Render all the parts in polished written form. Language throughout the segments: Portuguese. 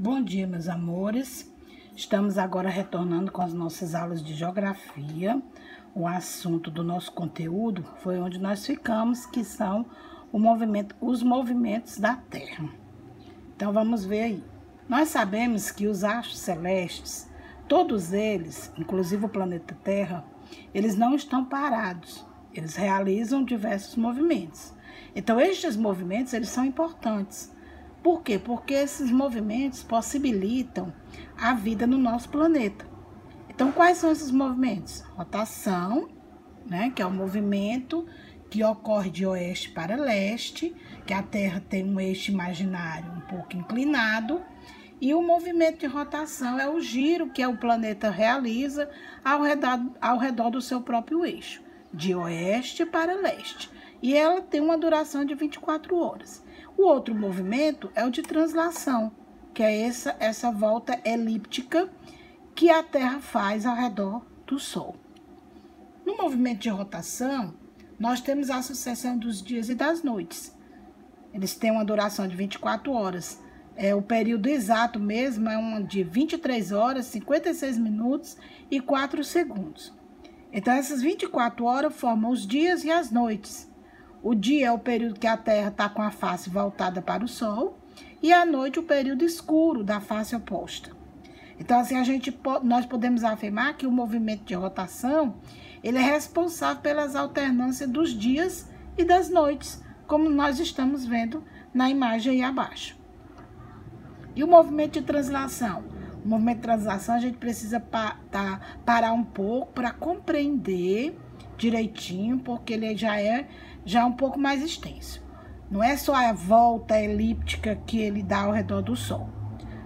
Bom dia, meus amores. Estamos agora retornando com as nossas aulas de geografia. O assunto do nosso conteúdo foi onde nós ficamos, que são os movimentos da Terra. Então, vamos ver aí. Nós sabemos que os astros celestes, todos eles, inclusive o planeta Terra, eles não estão parados. Eles realizam diversos movimentos. Então, estes movimentos, eles são importantes. Por quê? Porque esses movimentos possibilitam a vida no nosso planeta. Então, quais são esses movimentos? Rotação, né, que é o movimento que ocorre de oeste para leste, que a Terra tem um eixo imaginário um pouco inclinado, e o movimento de rotação é o giro que o planeta realiza ao redor do seu próprio eixo, de oeste para leste. E ela tem uma duração de 24 horas. O outro movimento é o de translação, que é essa volta elíptica que a Terra faz ao redor do Sol. No movimento de rotação, nós temos a sucessão dos dias e das noites. Eles têm uma duração de 24 horas. O período exato mesmo é de 23 horas, 56 minutos e 4 segundos. Então, essas 24 horas formam os dias e as noites. O dia é o período que a Terra está com a face voltada para o Sol e a noite o período escuro da face oposta. Então, assim, nós podemos afirmar que o movimento de rotação ele é responsável pelas alternâncias dos dias e das noites, como nós estamos vendo na imagem aí abaixo. E o movimento de translação? O movimento de translação a gente precisa parar um pouco para compreender direitinho, porque ele já é um pouco mais extenso. Não é só a volta elíptica que ele dá ao redor do Sol.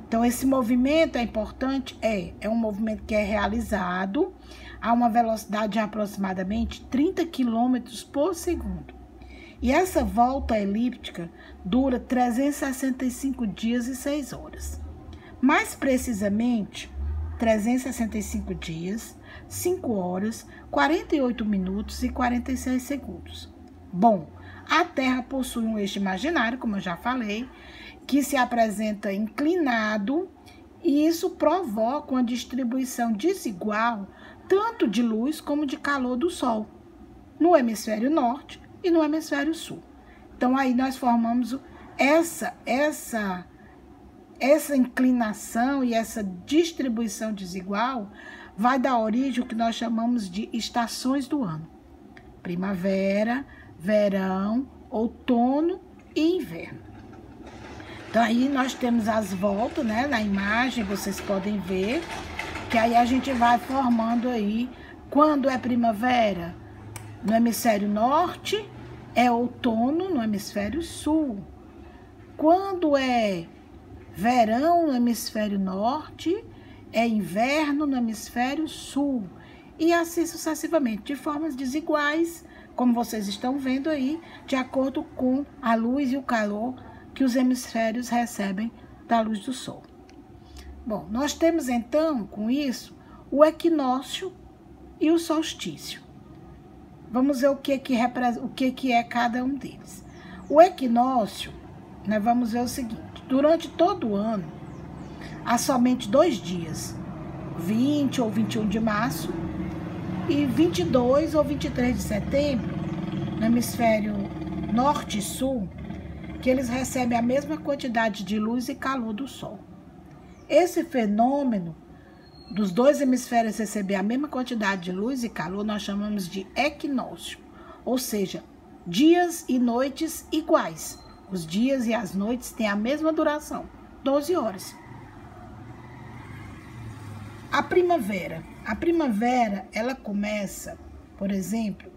Então, esse movimento é importante? É um movimento que é realizado a uma velocidade de aproximadamente 30 km por segundo. E essa volta elíptica dura 365 dias e 6 horas. Mais precisamente, 365 dias, 5 horas, 48 minutos e 46 segundos. Bom, a Terra possui um eixo imaginário, como eu já falei, que se apresenta inclinado e isso provoca uma distribuição desigual tanto de luz como de calor do Sol, no hemisfério norte e no hemisfério sul. Então, aí nós formamos essa inclinação e essa distribuição desigual vai dar origem ao que nós chamamos de estações do ano. Primavera, verão, outono e inverno. Então, aí nós temos as voltas, né? Na imagem vocês podem ver que aí a gente vai formando aí, quando é primavera no hemisfério norte, é outono no hemisfério sul. Quando é verão no hemisfério norte, é inverno no hemisfério sul. E assim sucessivamente, de formas desiguais, como vocês estão vendo aí, de acordo com a luz e o calor que os hemisférios recebem da luz do Sol. Bom, nós temos então, com isso, o equinócio e o solstício. Vamos ver o que é cada um deles. O equinócio, nós vamos ver o seguinte: durante todo o ano, há somente 2 dias, 20 ou 21 de março e 22 ou 23 de setembro, no hemisfério norte e sul, que eles recebem a mesma quantidade de luz e calor do Sol. Esse fenômeno dos 2 hemisférios receber a mesma quantidade de luz e calor, nós chamamos de equinócio, ou seja, dias e noites iguais. Os dias e as noites têm a mesma duração, 12 horas. A primavera, ela começa, por exemplo,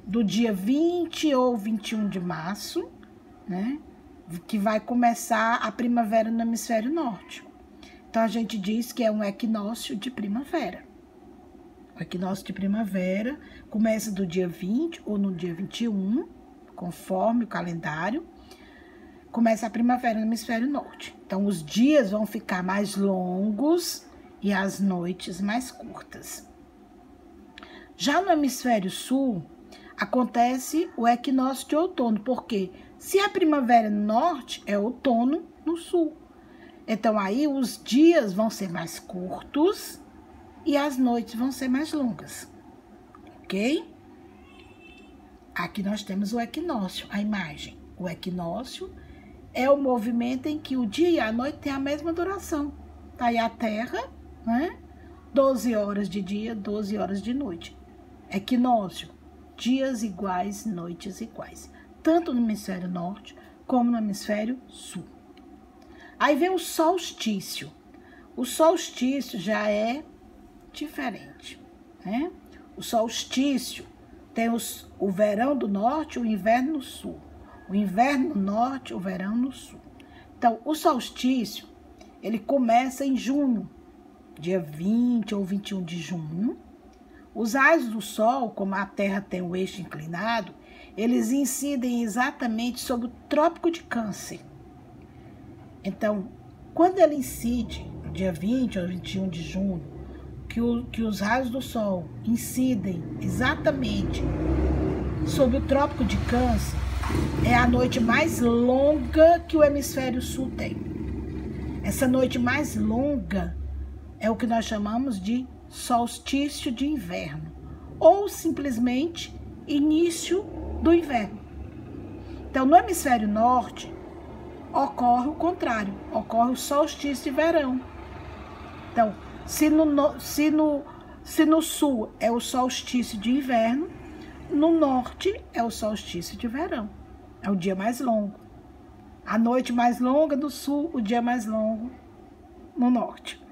do dia 20 ou 21 de março, né? Que vai começar a primavera no hemisfério norte. Então, a gente diz que é um equinócio de primavera. O equinócio de primavera começa do dia 20 ou no dia 21, conforme o calendário. Começa a primavera no hemisfério norte. Então, os dias vão ficar mais longos e as noites mais curtas. Já no hemisfério sul, acontece o equinócio de outono, porque se a primavera no norte, é outono no sul. Então, aí os dias vão ser mais curtos e as noites vão ser mais longas, ok? Aqui nós temos o equinócio, a imagem. O equinócio é o movimento em que o dia e a noite têm a mesma duração. Tá aí a Terra, né? 12 horas de dia, 12 horas de noite. Equinócio, dias iguais, noites iguais. Tanto no hemisfério norte como no hemisfério sul. Aí vem o solstício. O solstício já é diferente, né? O solstício tem o verão do norte e o inverno no sul. O inverno no norte, o verão no sul. Então, o solstício, ele começa em junho, dia 20 ou 21 de junho. Os raios do sol, como a Terra tem o eixo inclinado, eles incidem exatamente sobre o Trópico de Câncer. Então, quando ele incide, dia 20 ou 21 de junho, que os raios do sol incidem exatamente sobre o Trópico de Câncer, é a noite mais longa que o hemisfério sul tem. Essa noite mais longa é o que nós chamamos de solstício de inverno, ou simplesmente início do inverno. Então, no hemisfério norte, ocorre o contrário, ocorre o solstício de verão. Então, se no sul é o solstício de inverno, no norte é o solstício de verão. É o dia mais longo. A noite mais longa no sul, o dia mais longo no norte.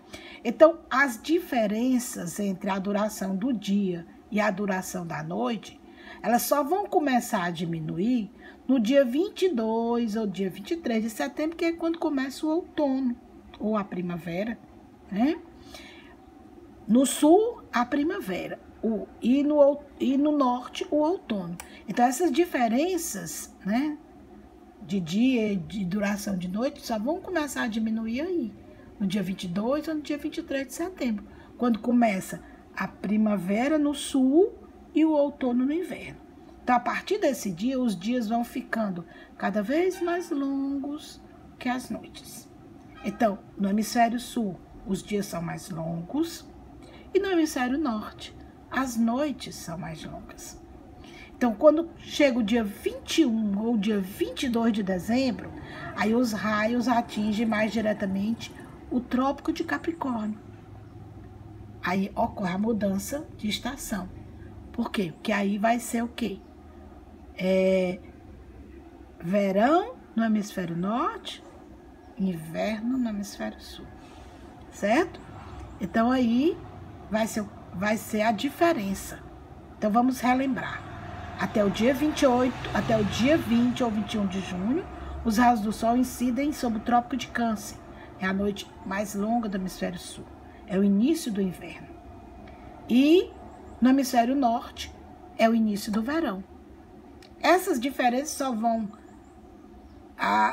Então, as diferenças entre a duração do dia e a duração da noite, elas só vão começar a diminuir no dia 22 ou dia 23 de setembro, que é quando começa o outono ou a primavera, né? No sul, a primavera, e no norte, o outono. Então, essas diferenças, né, de dia e de duração de noite só vão começar a diminuir aí, no dia 22 ou no dia 23 de setembro, quando começa a primavera no sul e o outono no inverno. Então, a partir desse dia, os dias vão ficando cada vez mais longos que as noites. Então, no hemisfério sul, os dias são mais longos, e no hemisfério norte, as noites são mais longas. Então, quando chega o dia 21 ou dia 22 de dezembro, aí os raios atingem mais diretamente o Trópico de Capricórnio. Aí ocorre a mudança de estação. Por quê? Porque aí vai ser o quê? Verão no hemisfério norte, inverno no hemisfério sul. Certo? Então, aí vai ser a diferença. Então, vamos relembrar. Até o dia 28, até o dia 20 ou 21 de junho, os raios do sol incidem sobre o Trópico de Câncer. É a noite mais longa do hemisfério sul. É o início do inverno. E no hemisfério norte, é o início do verão. Essas diferenças só vão...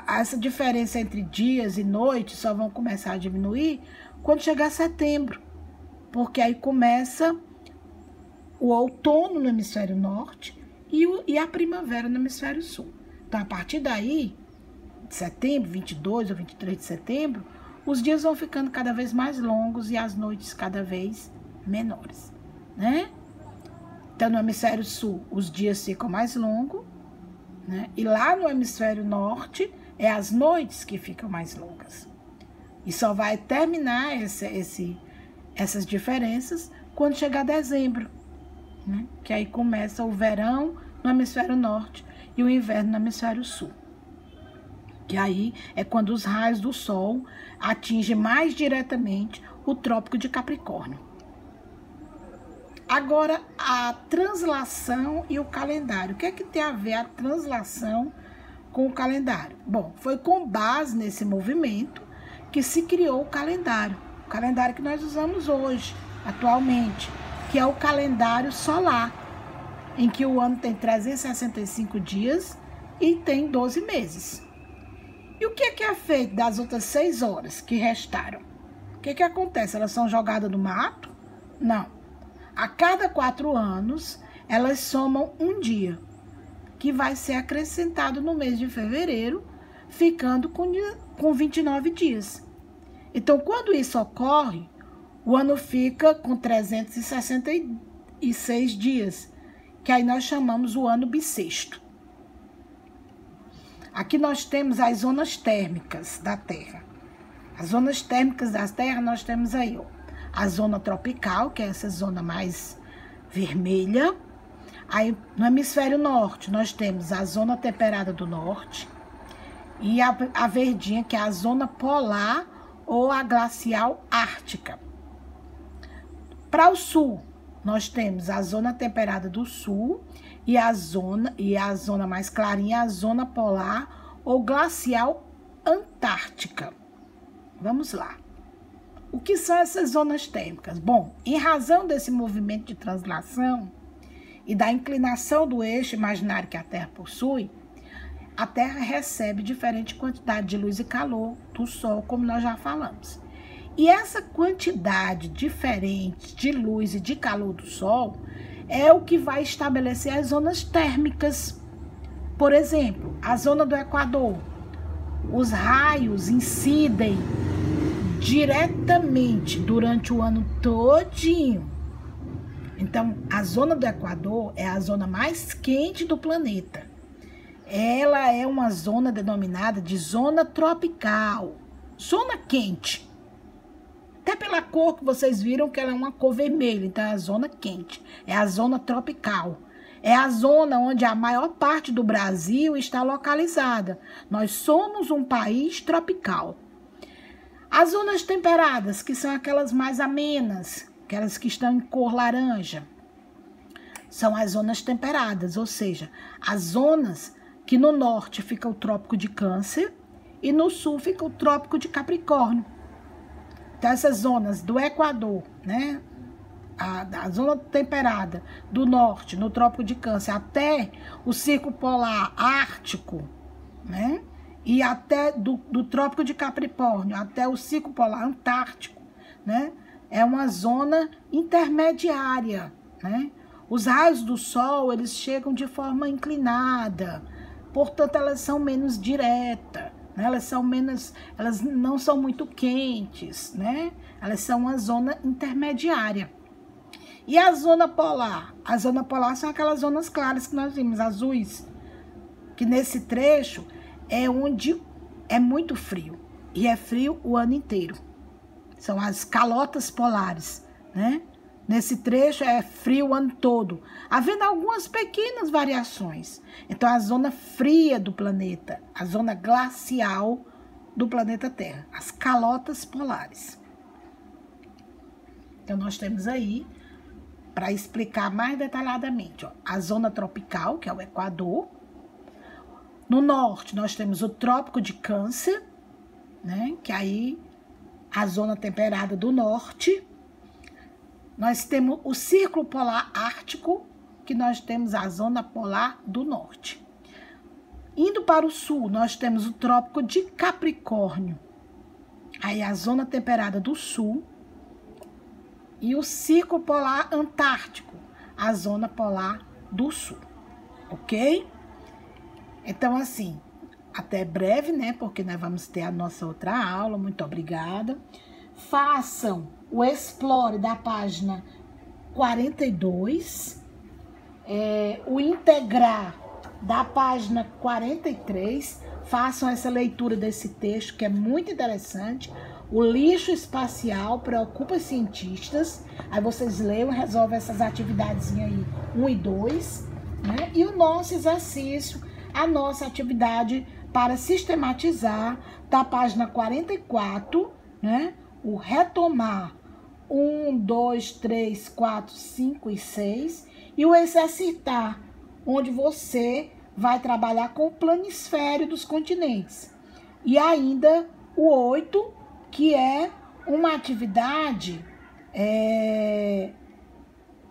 essa diferença entre dias e noites só vão começar a diminuir quando chegar setembro. Porque aí começa o outono no hemisfério norte e a primavera no hemisfério sul. Então, a partir daí, de setembro, 22 ou 23 de setembro, os dias vão ficando cada vez mais longos e as noites cada vez menores, né? Então, no hemisfério sul, os dias ficam mais longos, né? E lá no hemisfério norte, é as noites que ficam mais longas. E só vai terminar essas diferenças quando chegar dezembro, né? Que aí começa o verão no hemisfério norte e o inverno no hemisfério sul. Que aí é quando os raios do sol atingem mais diretamente o Trópico de Capricórnio. Agora, a translação e o calendário. O que é que tem a ver a translação com o calendário? Bom, foi com base nesse movimento que se criou o calendário que nós usamos hoje, atualmente, que é o calendário solar, em que o ano tem 365 dias e tem 12 meses. E o que é feito das outras 6 horas que restaram? O que acontece? Elas são jogadas no mato? Não. A cada 4 anos, elas somam um dia, que vai ser acrescentado no mês de fevereiro, ficando com 29 dias. Então, quando isso ocorre, o ano fica com 366 dias, que aí nós chamamos o ano bissexto. Aqui nós temos as zonas térmicas da Terra. As zonas térmicas da Terra nós temos aí, ó, a zona tropical, que é essa zona mais vermelha. Aí no hemisfério norte nós temos a zona temperada do norte e a verdinha, que é a zona polar ou a glacial ártica. Para o sul, nós temos a zona temperada do sul e a zona mais clarinha, a zona polar ou glacial antártica. Vamos lá. O que são essas zonas térmicas? Bom, em razão desse movimento de translação e da inclinação do eixo imaginário que a Terra possui, a Terra recebe diferente quantidade de luz e calor do Sol, como nós já falamos. E essa quantidade diferente de luz e de calor do Sol é o que vai estabelecer as zonas térmicas. Por exemplo, a zona do Equador. Os raios incidem diretamente durante o ano todinho. Então, a zona do Equador é a zona mais quente do planeta. Ela é uma zona denominada de zona tropical, zona quente. Até pela cor que vocês viram que ela é uma cor vermelha, então é a zona quente, é a zona tropical. É a zona onde a maior parte do Brasil está localizada. Nós somos um país tropical. As zonas temperadas, que são aquelas mais amenas, aquelas que estão em cor laranja, são as zonas temperadas, ou seja, as zonas que no norte fica o Trópico de Câncer e no sul fica o Trópico de Capricórnio. Então, essas zonas do Equador, né? A zona temperada do norte, no Trópico de Câncer, até o Círculo Polar Ártico, né? E até do Trópico de Capricórnio até o Círculo Polar Antártico, né? É uma zona intermediária, né? Os raios do Sol, eles chegam de forma inclinada, portanto, elas são menos diretas, né? Elas não são muito quentes, né? Elas são uma zona intermediária. E a zona polar? A zona polar são aquelas zonas claras que nós vimos, azuis, que nesse trecho é onde é muito frio, e é frio o ano inteiro. São as calotas polares, né? Nesse trecho é frio o ano todo, havendo algumas pequenas variações. Então, a zona fria do planeta, a zona glacial do planeta Terra, as calotas polares. Então, nós temos aí, para explicar mais detalhadamente, ó, a zona tropical, que é o Equador. No norte, nós temos o Trópico de Câncer, né? Que aí a zona temperada do norte. Nós temos o Círculo Polar Ártico, que nós temos a zona polar do norte. Indo para o sul, nós temos o Trópico de Capricórnio, aí a zona temperada do sul, e o Círculo Polar Antártico, a zona polar do sul, ok? Então, assim, até breve, né? Porque nós vamos ter a nossa outra aula. Muito obrigada. Façam o Explore da página 42, o Integrar da página 43. Façam essa leitura desse texto, que é muito interessante. O lixo espacial preocupa os cientistas. Aí vocês leiam e resolvem essas atividades aí, 1 e 2, né? E o nosso exercício, a nossa atividade para sistematizar, da página 44, né? O retomar 1, 2, 3, 4, 5 e 6. E o exercitar, onde você vai trabalhar com o planisfério dos continentes. E ainda o 8, que é uma atividade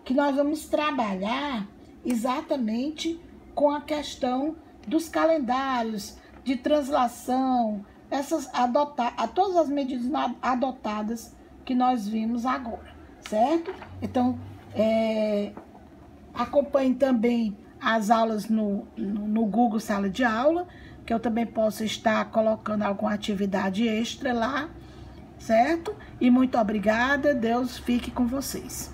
que nós vamos trabalhar exatamente com a questão dos calendários de translação, todas as medidas adotadas que nós vimos agora, certo? Então, acompanhe também as aulas no Google Sala de Aula, que eu também posso estar colocando alguma atividade extra lá. certo? E muito obrigada, Deus fique com vocês.